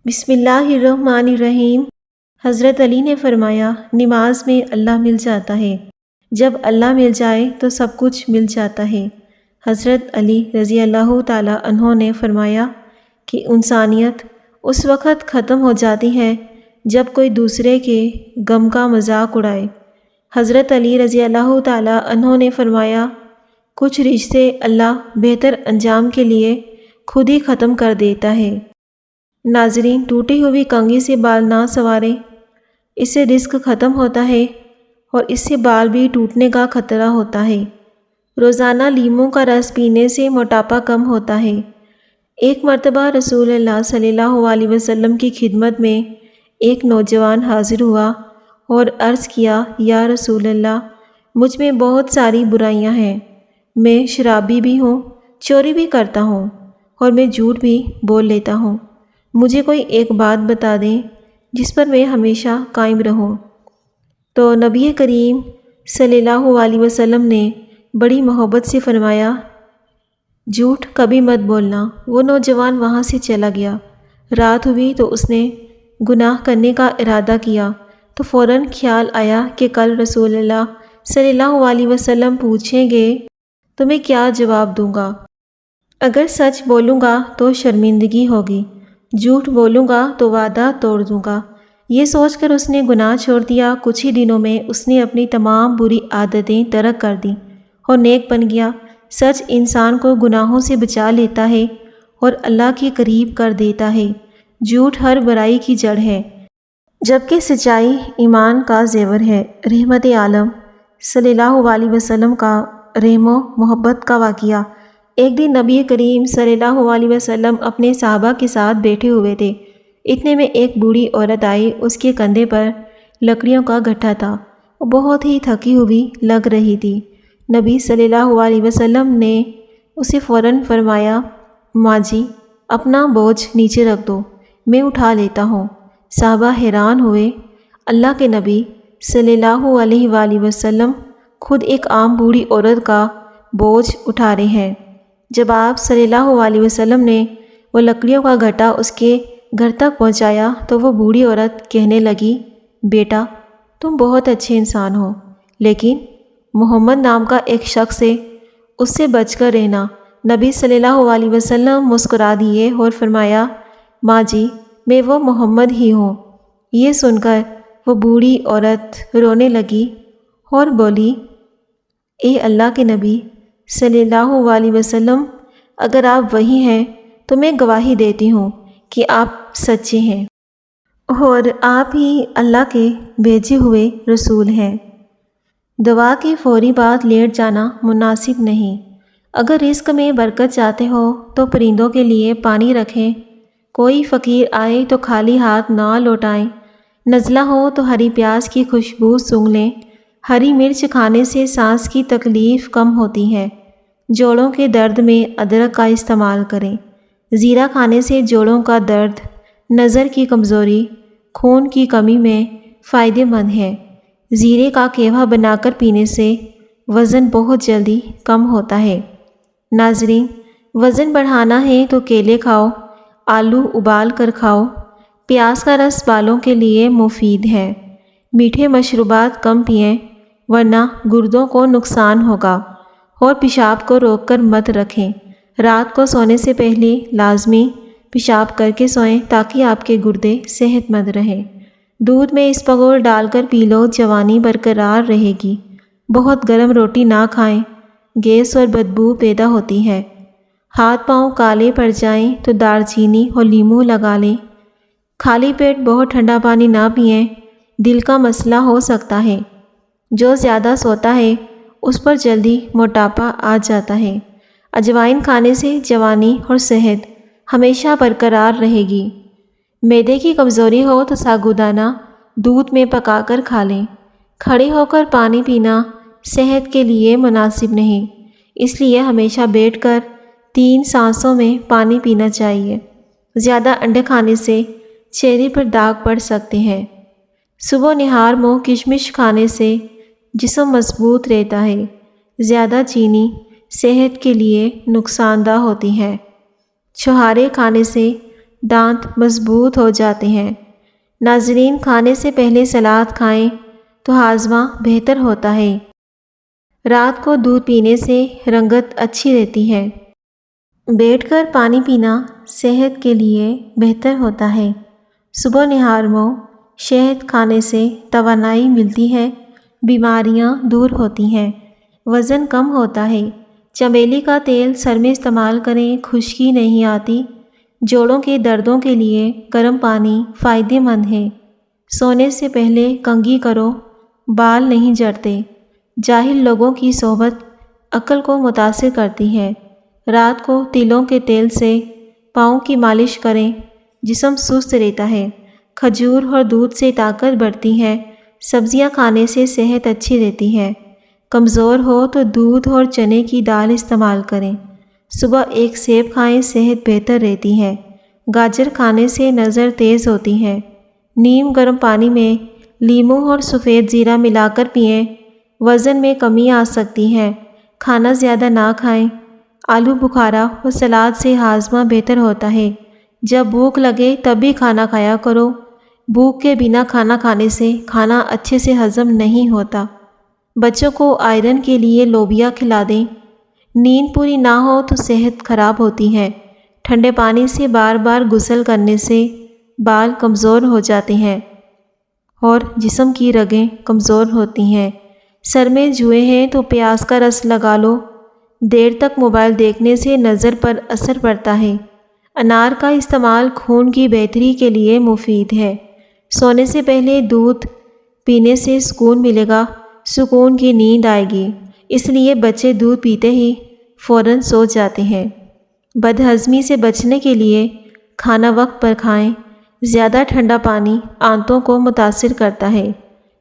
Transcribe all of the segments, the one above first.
بسم اللہ الرحمن الرحیم۔ حضرت علی نے فرمایا، نماز میں اللہ مل جاتا ہے، جب اللہ مل جائے تو سب کچھ مل جاتا ہے۔ حضرت علی رضی اللہ تعالیٰ عنہ نے فرمایا کہ انسانیت اس وقت ختم ہو جاتی ہے جب کوئی دوسرے کے غم کا مذاق اڑائے۔ حضرت علی رضی اللہ تعالیٰ عنہ نے فرمایا، کچھ رشتے اللہ بہتر انجام کے لیے خود ہی ختم کر دیتا ہے۔ ناظرین، ٹوٹی ہوئی کنگھی سے بال نہ سنواریں، اس سے رزق ختم ہوتا ہے اور اس سے بال بھی ٹوٹنے کا خطرہ ہوتا ہے۔ روزانہ لیموں کا رس پینے سے موٹاپا کم ہوتا ہے۔ ایک مرتبہ رسول اللہ صلی اللہ علیہ وسلم کی خدمت میں ایک نوجوان حاضر ہوا اور عرض کیا، یا رسول اللہ، مجھ میں بہت ساری برائیاں ہیں۔ میں شرابی بھی ہوں، چوری بھی کرتا ہوں اور میں جھوٹ بھی بول لیتا ہوں۔ مجھے کوئی ایک بات بتا دیں جس پر میں ہمیشہ قائم رہوں۔ تو نبی کریم صلی اللہ علیہ وسلم نے بڑی محبت سے فرمایا، جھوٹ کبھی مت بولنا۔ وہ نوجوان وہاں سے چلا گیا۔ رات ہوئی تو اس نے گناہ کرنے کا ارادہ کیا تو فوراً خیال آیا کہ کل رسول اللہ صلی اللہ علیہ وسلم پوچھیں گے تو میں کیا جواب دوں گا۔ اگر سچ بولوں گا تو شرمندگی ہوگی، جھوٹ بولوں گا تو وعدہ توڑ دوں گا۔ یہ سوچ کر اس نے گناہ چھوڑ دیا۔ کچھ ہی دنوں میں اس نے اپنی تمام بری عادتیں ترک کر دیں اور نیک بن گیا۔ سچ انسان کو گناہوں سے بچا لیتا ہے اور اللہ کے قریب کر دیتا ہے۔ جھوٹ ہر برائی کی جڑ ہے، جبکہ سچائی ایمان کا زیور ہے۔ رحمت عالم صلی اللہ علیہ وسلم کا رحم و محبت کا واقعہ۔ ایک دن نبی کریم صلی اللہ علیہ وسلم اپنے صحابہ کے ساتھ بیٹھے ہوئے تھے۔ اتنے میں ایک بوڑھی عورت آئی۔ اس کے کندھے پر لکڑیوں کا گٹھا تھا۔ وہ بہت ہی تھکی ہوئی لگ رہی تھی۔ نبی صلی اللہ علیہ وسلم نے اسے فوراً فرمایا، ماں جی، اپنا بوجھ نیچے رکھ دو، میں اٹھا لیتا ہوں۔ صحابہ حیران ہوئے، اللہ کے نبی صلی اللہ علیہ وآلہ وسلم خود ایک عام بوڑھی عورت کا بوجھ اٹھا رہے ہیں۔ جب آپ صلی اللہ علیہ وسلم نے وہ لکڑیوں کا گھٹا اس کے گھر تک پہنچایا تو وہ بوڑھی عورت کہنے لگی، بیٹا، تم بہت اچھے انسان ہو، لیکن محمد نام کا ایک شخص ہے، اس سے بچ کر رہنا۔ نبی صلی اللہ علیہ وسلم مسکرا دیے اور فرمایا، ماں جی، میں وہ محمد ہی ہوں۔ یہ سن کر وہ بوڑھی عورت رونے لگی اور بولی، اے اللہ کے نبی صلی اللہ علیہ وسلم، اگر آپ وہی ہیں تو میں گواہی دیتی ہوں کہ آپ سچے ہیں اور آپ ہی اللہ کے بھیجے ہوئے رسول ہیں۔ دعا کے فوری بعد لیٹ جانا مناسب نہیں۔ اگر رزق میں برکت چاہتے ہو تو پرندوں کے لیے پانی رکھیں، کوئی فقیر آئے تو خالی ہاتھ نہ لوٹائیں، نزلہ ہو تو ہری پیاز کی خوشبو سونگھ لیں۔ ہری مرچ کھانے سے سانس کی تکلیف کم ہوتی ہے۔ جوڑوں کے درد میں ادرک کا استعمال کریں۔ زیرہ کھانے سے جوڑوں کا درد، نظر کی کمزوری، خون کی کمی میں فائدہ مند ہے۔ زیرے کا قہوہ بنا کر پینے سے وزن بہت جلدی کم ہوتا ہے۔ ناظرین، وزن بڑھانا ہے تو کیلے کھاؤ، آلو ابال کر کھاؤ، پیاز کا رس بالوں کے لیے مفید ہے۔ میٹھے مشروبات کم پئیں ورنہ گردوں کو نقصان ہوگا، اور پیشاب کو روک کر مت رکھیں۔ رات کو سونے سے پہلے لازمی پیشاب کر کے سوئیں تاکہ آپ کے گردے صحت مند رہیں۔ دودھ میں اسپغول ڈال کر پی لو، جوانی برقرار رہے گی۔ بہت گرم روٹی نہ کھائیں، گیس اور بدبو پیدا ہوتی ہے۔ ہاتھ پاؤں کالے پڑ جائیں تو دار چینی اور لیموں لگا لیں۔ خالی پیٹ بہت ٹھنڈا پانی نہ پئیں، دل کا مسئلہ ہو سکتا ہے۔ جو زیادہ سوتا ہے اس پر جلدی موٹاپا آ جاتا ہے۔ اجوائن کھانے سے جوانی اور صحت ہمیشہ برقرار رہے گی۔ معدے کی کمزوری ہو تو ساگودانہ دودھ میں پکا کر کھا لیں۔ کھڑے ہو کر پانی پینا صحت کے لیے مناسب نہیں، اس لیے ہمیشہ بیٹھ کر 3 سانسوں میں پانی پینا چاہیے۔ زیادہ انڈے کھانے سے چہرے پر داغ پڑ سکتے ہیں۔ صبح نہار منہ کشمش کھانے سے جسم مضبوط رہتا ہے۔ زیادہ چینی صحت کے لیے نقصان دہ ہوتی ہے۔ چھہارے کھانے سے دانت مضبوط ہو جاتے ہیں۔ ناظرین، کھانے سے پہلے سلاد کھائیں تو ہاضمہ بہتر ہوتا ہے۔ رات کو دودھ پینے سے رنگت اچھی رہتی ہے۔ بیٹھ کر پانی پینا صحت کے لیے بہتر ہوتا ہے۔ صبح نہارمو شہد کھانے سے توانائی ملتی ہے، بیماریاں دور ہوتی ہیں، وزن کم ہوتا ہے۔ چمیلی کا تیل سر میں استعمال کریں، خشکی نہیں آتی۔ جوڑوں کے دردوں کے لیے گرم پانی فائدہ مند ہے۔ سونے سے پہلے کنگھی کرو، بال نہیں جھڑتے۔ جاہل لوگوں کی صحبت عقل کو متاثر کرتی ہے۔ رات کو تلوں کے تیل سے پاؤں کی مالش کریں، جسم سست رہتا ہے۔ کھجور اور دودھ سے طاقت بڑھتی ہے۔ سبزیاں کھانے سے صحت اچھی رہتی ہے۔ کمزور ہو تو دودھ اور چنے کی دال استعمال کریں۔ صبح ایک سیب کھائیں، صحت بہتر رہتی ہے۔ گاجر کھانے سے نظر تیز ہوتی ہے۔ نیم گرم پانی میں لیموں اور سفید زیرہ ملا کر پئیں، وزن میں کمی آ سکتی ہے۔ کھانا زیادہ نہ کھائیں۔ آلو بخارا اور سلاد سے ہاضمہ بہتر ہوتا ہے۔ جب بھوک لگے تب بھی کھانا کھایا کرو۔ بھوک کے بنا کھانا کھانے سے کھانا اچھے سے ہضم نہیں ہوتا۔ بچوں کو آئرن کے لیے لوبیا کھلا دیں۔ نیند پوری نہ ہو تو صحت خراب ہوتی ہے۔ ٹھنڈے پانی سے بار بار غسل کرنے سے بال کمزور ہو جاتے ہیں اور جسم کی رگیں کمزور ہوتی ہیں۔ سر میں جوئیں ہیں تو پیاز کا رس لگا لو۔ دیر تک موبائل دیکھنے سے نظر پر اثر پڑتا ہے۔ انار کا استعمال خون کی بہتری کے لیے مفید ہے۔ سونے سے پہلے دودھ پینے سے سکون ملے گا، سکون کی نیند آئے گی، اس لیے بچے دودھ پیتے ہی فوراً سو جاتے ہیں۔ بد ہضمی سے بچنے کے لیے کھانا وقت پر کھائیں۔ زیادہ ٹھنڈا پانی آنتوں کو متاثر کرتا ہے۔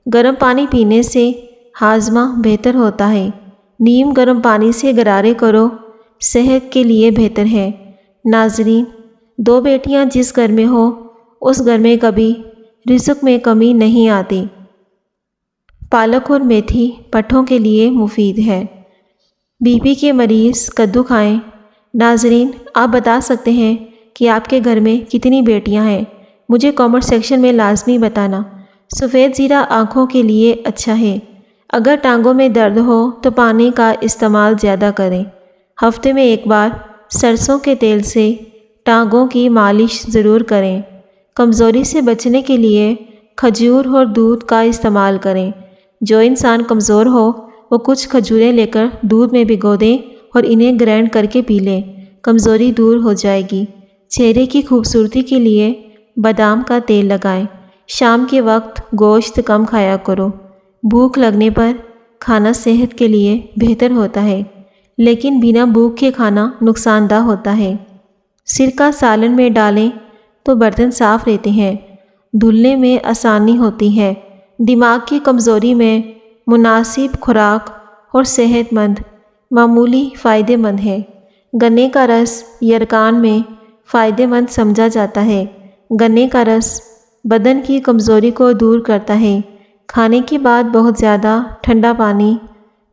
گرم پانی پینے سے ہاضمہ بہتر ہوتا ہے۔ نیم گرم پانی سے غرارے کرو، صحت کے لیے بہتر ہے۔ ناظرین، 2 بیٹیاں جس گھر میں ہو اس گھر میں کبھی رزق میں کمی نہیں آتی۔ پالک اور میتھی پٹھوں کے لیے مفید ہے۔ بی پی کے مریض کدو کھائیں۔ ناظرین، آپ بتا سکتے ہیں کہ آپ کے گھر میں کتنی بیٹیاں ہیں؟ مجھے کامنٹ سیکشن میں لازمی بتانا۔ سفید زیرہ آنکھوں کے لیے اچھا ہے۔ اگر ٹانگوں میں درد ہو تو پانی کا استعمال زیادہ کریں۔ ہفتے میں ایک بار سرسوں کے تیل سے ٹانگوں کی مالش ضرور کریں۔ کمزوری سے بچنے کے لیے کھجور اور دودھ کا استعمال کریں۔ جو انسان کمزور ہو وہ کچھ کھجوریں لے کر دودھ میں بھگو دیں اور انہیں گرائنڈ کر کے پی لیں، کمزوری دور ہو جائے گی۔ چہرے کی خوبصورتی کے لیے بادام کا تیل لگائیں۔ شام کے وقت گوشت کم کھایا کرو۔ بھوک لگنے پر کھانا صحت کے لیے بہتر ہوتا ہے، لیکن بنا بھوک کے کھانا نقصان دہ ہوتا ہے۔ سرکہ سالن میں ڈالیں تو برتن صاف رہتے ہیں، دھلنے میں آسانی ہوتی ہے۔ دماغ کی کمزوری میں مناسب خوراک اور صحت مند معمولی فائدہ مند ہے۔ گنے کا رس یرقان میں فائدہ مند سمجھا جاتا ہے۔ گنے کا رس بدن کی کمزوری کو دور کرتا ہے۔ کھانے کے بعد بہت زیادہ ٹھنڈا پانی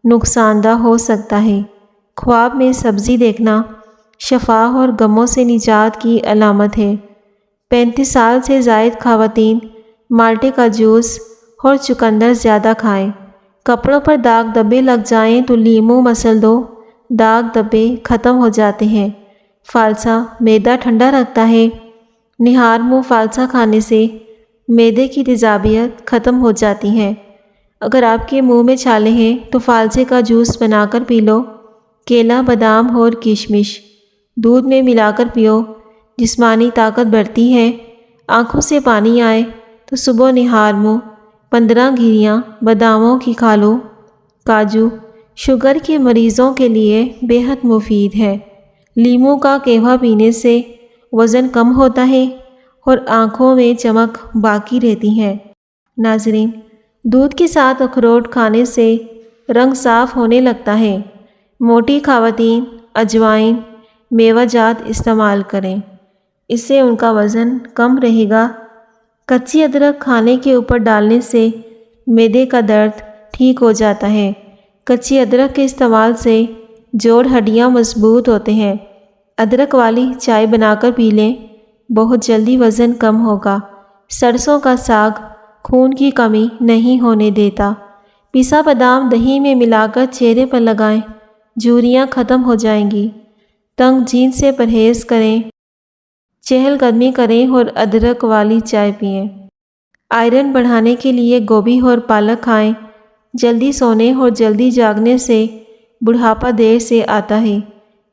نقصان دہ ہو سکتا ہے۔ خواب میں سبزی دیکھنا شفا اور غموں سے نجات کی علامت ہے۔ 35 سال سے زائد خواتین مالٹے کا جوس اور چقندر زیادہ کھائیں۔ کپڑوں پر داغ دھبے لگ جائیں تو لیموں مسل دو، داغ دھبے ختم ہو جاتے ہیں۔ فالسا معدہ ٹھنڈا رکھتا ہے۔ نہار منہ فالسا کھانے سے معدے کی تیزابیت ختم ہو جاتی ہے۔ اگر آپ کے منہ میں چھالے ہیں تو فالسے کا جوس بنا کر پی لو۔ کیلا، بادام اور کشمش دودھ میں ملا کر پیو، جسمانی طاقت بڑھتی ہے۔ آنکھوں سے پانی آئے تو صبح نہار منہ 15 گیریاں باداموں کی کھا لو۔ کاجو شوگر کے مریضوں کے لیے بے حد مفید ہے۔ لیموں کا قہوہ پینے سے وزن کم ہوتا ہے اور آنکھوں میں چمک باقی رہتی ہے۔ ناظرین، دودھ کے ساتھ اخروٹ کھانے سے رنگ صاف ہونے لگتا ہے۔ موٹی خواتین اجوائن میوہ جات استعمال کریں، اس سے ان کا وزن کم رہے گا۔ کچی ادرک کھانے کے اوپر ڈالنے سے معدے کا درد ٹھیک ہو جاتا ہے۔ کچی ادرک کے استعمال سے جوڑ ہڈیاں مضبوط ہوتے ہیں۔ ادرک والی چائے بنا کر پی لیں، بہت جلدی وزن کم ہوگا۔ سرسوں کا ساگ خون کی کمی نہیں ہونے دیتا۔ پیسا بادام دہی میں ملا کر چہرے پر لگائیں، جھریاں ختم ہو جائیں گی۔ تنگ جین سے پرہیز کریں، چہل قدمی کریں اور ادرک والی چائے پئیں۔ آئرن بڑھانے کے لیے گوبھی اور پالک کھائیں۔ جلدی سونے اور جلدی جاگنے سے بڑھاپا دیر سے آتا ہے۔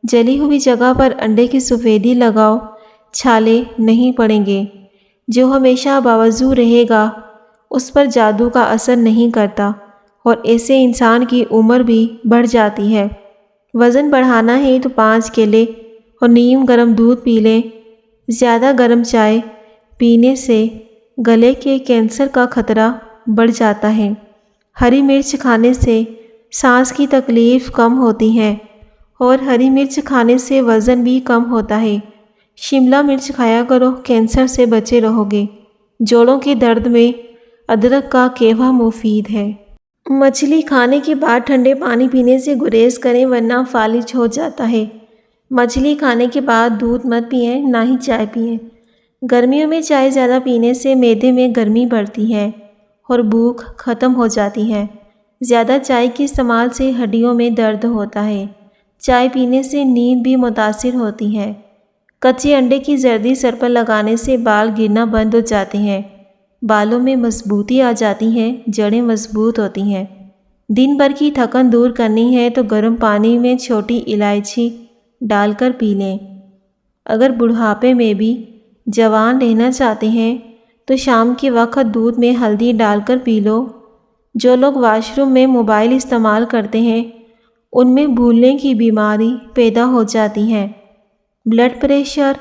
جلی ہوئی جگہ پر انڈے کی سفیدی لگاؤ، چھالے نہیں پڑیں گے۔ جو ہمیشہ باوضو رہے گا اس پر جادو کا اثر نہیں کرتا اور ایسے انسان کی عمر بھی بڑھ جاتی ہے۔ وزن بڑھانا ہے تو 5 کیلے اور نیم گرم دودھ پی لیں۔ زیادہ گرم چائے پینے سے گلے کے کینسر کا خطرہ بڑھ جاتا ہے۔ ہری مرچ کھانے سے سانس کی تکلیف کم ہوتی ہے اور ہری مرچ کھانے سے وزن بھی کم ہوتا ہے۔ شملہ مرچ کھایا کرو، کینسر سے بچے رہو گے۔ جوڑوں کے درد میں ادرک کا کیوا مفید ہے۔ مچھلی کھانے کے بعد ٹھنڈے پانی پینے سے گریز کریں ورنہ فالج ہو جاتا ہے۔ مچھلی کھانے کے بعد دودھ مت پئیں، نہ ہی چائے پئیں۔ گرمیوں میں چائے زیادہ پینے سے معدے میں گرمی بڑھتی ہے اور بھوک ختم ہو جاتی ہے۔ زیادہ چائے کے استعمال سے ہڈیوں میں درد ہوتا ہے۔ چائے پینے سے نیند بھی متاثر ہوتی ہے۔ کچے انڈے کی زردی سر پر لگانے سے بال گرنا بند ہو جاتے ہیں۔ بالوں میں مضبوطی آ جاتی ہے، جڑیں مضبوط ہوتی ہیں۔ دن بھر کی تھکن دور کرنی ہے تو گرم پانی میں چھوٹی الائچی ڈال کر پی لیں۔ اگر بڑھاپے میں بھی جوان رہنا چاہتے ہیں تو شام کے وقت دودھ میں ہلدی ڈال کر پی لو۔ جو لوگ واش روم میں موبائل استعمال کرتے ہیں ان میں بھولنے کی بیماری پیدا ہو جاتی ہے۔ بلڈ پریشر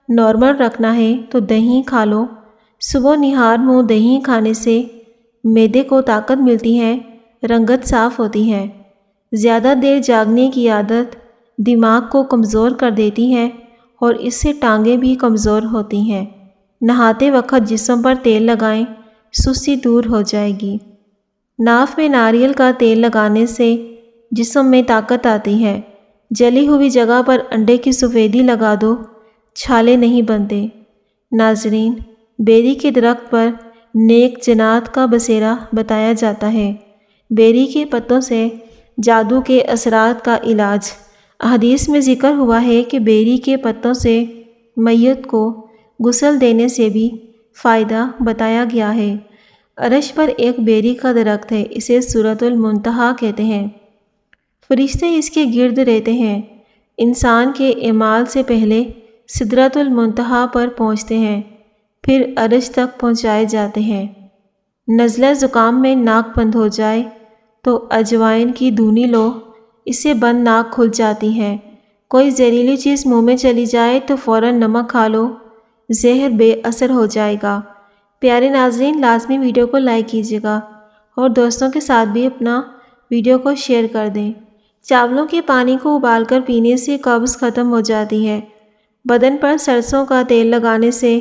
نارمل رکھنا ہے تو دہی کھا لو۔ صبح نہار منہ دہی کھانے سے معدے کو طاقت ملتی ہے، رنگت صاف ہوتی ہے۔ زیادہ دیر جاگنے کی عادت دماغ کو کمزور کر دیتی ہے اور اس سے ٹانگیں بھی کمزور ہوتی ہیں۔ نہاتے وقت جسم پر تیل لگائیں، سستی دور ہو جائے گی۔ ناف میں ناریل کا تیل لگانے سے جسم میں طاقت آتی ہے۔ جلی ہوئی جگہ پر انڈے کی سفیدی لگا دو، چھالے نہیں بنتے۔ ناظرین، بیری کے درخت پر نیک جنات کا بسیرا بتایا جاتا ہے۔ بیری کے پتوں سے جادو کے اثرات کا علاج۔ احادیث میں ذکر ہوا ہے کہ بیری کے پتوں سے میت کو غسل دینے سے بھی فائدہ بتایا گیا ہے۔ عرش پر ایک بیری کا درخت ہے، اسے سدرۃ المنتہا کہتے ہیں۔ فرشتے اس کے گرد رہتے ہیں۔ انسان کے اعمال سے پہلے سدرۃ المنتہا پر پہنچتے ہیں، پھر عرش تک پہنچائے جاتے ہیں۔ نزلہ زکام میں ناک بند ہو جائے تو اجوائن کی دھونی لو، اس سے بند ناک کھل جاتی ہے۔ کوئی زہریلی چیز منہ میں چلی جائے تو فوراً نمک کھا لو، زہر بے اثر ہو جائے گا۔ پیارے ناظرین، لازمی ویڈیو کو لائک کیجیے گا اور دوستوں کے ساتھ بھی اپنا ویڈیو کو شیئر کر دیں۔ چاولوں کے پانی کو ابال کر پینے سے قبض ختم ہو جاتی ہے۔ بدن پر سرسوں کا تیل لگانے سے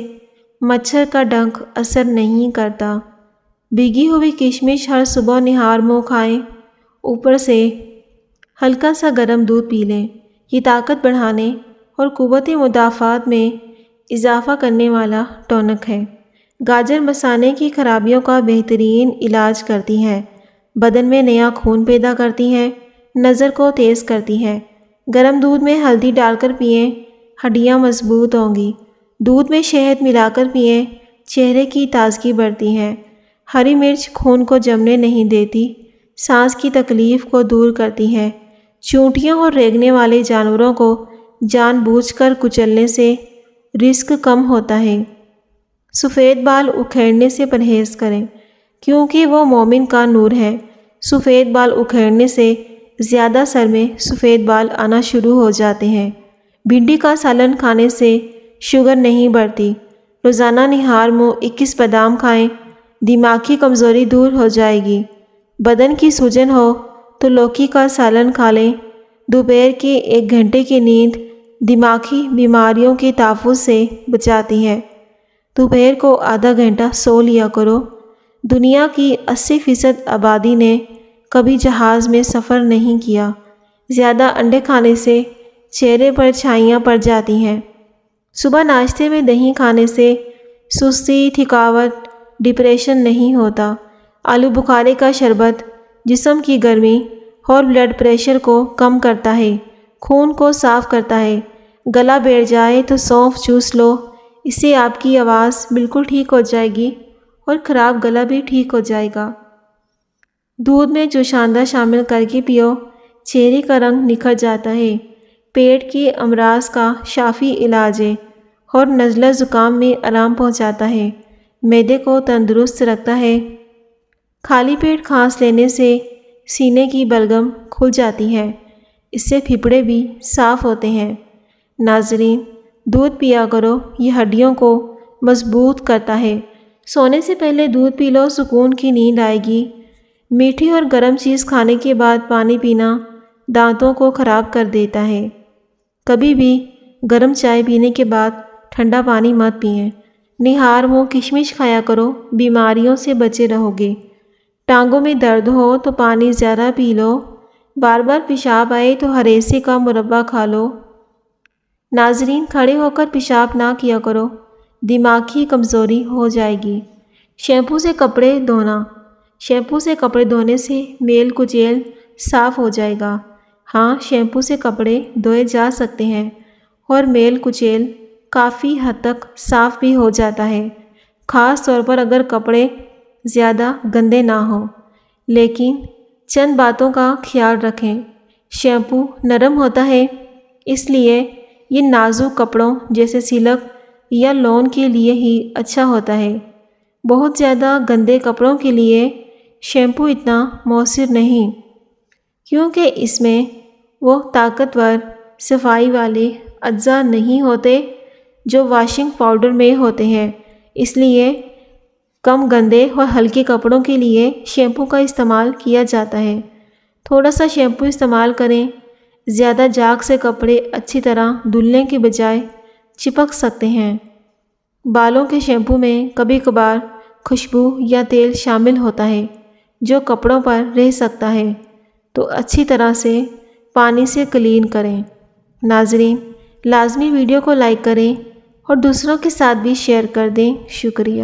مچھر کا ڈنک اثر نہیں کرتا۔ بھیگی ہوئی کشمش ہر صبح نہار منہ کھائیں، اوپر سے ہلکا سا گرم دودھ پی لیں۔ یہ طاقت بڑھانے اور قوت مدافعت میں اضافہ کرنے والا ٹونک ہے۔ گاجر مثانے کی خرابیوں کا بہترین علاج کرتی ہے۔ بدن میں نیا خون پیدا کرتی ہے، نظر کو تیز کرتی ہے۔ گرم دودھ میں ہلدی ڈال کر پئیں، ہڈیاں مضبوط ہوں گی۔ دودھ میں شہد ملا کر پئیں، چہرے کی تازگی بڑھتی ہے۔ ہری مرچ خون کو جمنے نہیں دیتی، سانس کی تکلیف کو دور کرتی ہے۔ چونٹیوں اور رینگنے والے جانوروں کو جان بوجھ کر کچلنے سے رزق کم ہوتا ہے۔ سفید بال اکھیڑنے سے پرہیز کریں کیونکہ وہ مومن کا نور ہے۔ سفید بال اکھیڑنے سے زیادہ سر میں سفید بال آنا شروع ہو جاتے ہیں۔ بھنڈی کا سالن کھانے سے شوگر نہیں بڑھتی۔ روزانہ نہار منہ 21 بادام کھائیں، دماغی کمزوری دور ہو جائے گی۔ بدن کی سوجن ہو تو لوکی کا سالن کھا لیں۔ دوپہر کے 1 گھنٹے کی نیند دماغی بیماریوں کے تحفظ سے بچاتی ہے۔ دوپہر کو آدھا گھنٹہ سو لیا کرو۔ دنیا کی 80% آبادی نے کبھی جہاز میں سفر نہیں کیا۔ زیادہ انڈے کھانے سے چہرے پر چھائیاں پڑ جاتی ہیں۔ صبح ناشتے میں دہی کھانے سے سستی، تھکاوٹ، ڈپریشن نہیں ہوتا۔ آلو بخارے کا شربت جسم کی گرمی اور بلڈ پریشر کو کم کرتا ہے، خون کو صاف کرتا ہے۔ گلا بیٹھ جائے تو سونف چوس لو، اس سے آپ کی آواز بالکل ٹھیک ہو جائے گی اور خراب گلا بھی ٹھیک ہو جائے گا۔ دودھ میں جوشاندہ شامل کر کے پیو، چہرے کا رنگ نکھر جاتا ہے۔ پیٹ کے امراض کا شافی علاج ہے اور نزلہ زکام میں آرام پہنچاتا ہے، معدے کو تندرست رکھتا ہے۔ خالی پیٹ کھانس لینے سے سینے کی بلغم کھل جاتی ہے، اس سے پھیپھڑے بھی صاف ہوتے ہیں۔ ناظرین، دودھ پیا کرو، یہ ہڈیوں کو مضبوط کرتا ہے۔ سونے سے پہلے دودھ پی لو، سکون کی نیند آئے گی۔ میٹھی اور گرم چیز کھانے کے بعد پانی پینا دانتوں کو خراب کر دیتا ہے۔ کبھی بھی گرم چائے پینے کے بعد ٹھنڈا پانی مت پئیں۔ نہار منہ کشمش کھایا کرو، بیماریوں سے بچے رہو گے۔ ٹانگوں میں درد ہو تو پانی زیادہ پی لو۔ بار بار پیشاب آئے تو ہریسے کا مربع کھا لو۔ ناظرین، کھڑے ہو کر پیشاب نہ کیا کرو، دماغ کی کمزوری ہو جائے گی۔ شیمپو سے کپڑے دھونا۔ شیمپو سے کپڑے دھونے سے میل کچیل صاف ہو جائے گا۔ ہاں، شیمپو سے کپڑے دھوئے جا سکتے ہیں اور میل کچیل کافی حد تک صاف بھی ہو جاتا ہے، خاص طور پر اگر کپڑے زیادہ گندے نہ ہوں۔ لیکن چند باتوں کا خیال رکھیں۔ شیمپو نرم ہوتا ہے، اس لیے یہ نازک کپڑوں جیسے سلک یا لون کے لیے ہی اچھا ہوتا ہے۔ بہت زیادہ گندے کپڑوں کے لیے شیمپو اتنا مؤثر نہیں، کیونکہ اس میں وہ طاقتور صفائی والے اجزاء نہیں ہوتے جو واشنگ پاؤڈر میں ہوتے ہیں۔ اس لیے کم گندے اور ہلکے کپڑوں کے لیے شیمپو کا استعمال کیا جاتا ہے۔ تھوڑا سا شیمپو استعمال کریں۔ زیادہ جاگ سے کپڑے اچھی طرح دھلنے کے بجائے چپک سکتے ہیں۔ بالوں کے شیمپو میں کبھی کبھار خوشبو یا تیل شامل ہوتا ہے جو کپڑوں پر رہ سکتا ہے، تو اچھی طرح سے پانی سے کلین کریں۔ ناظرین، لازمی ویڈیو کو لائک کریں اور دوسروں کے ساتھ بھی شیئر کر دیں۔ شکریہ۔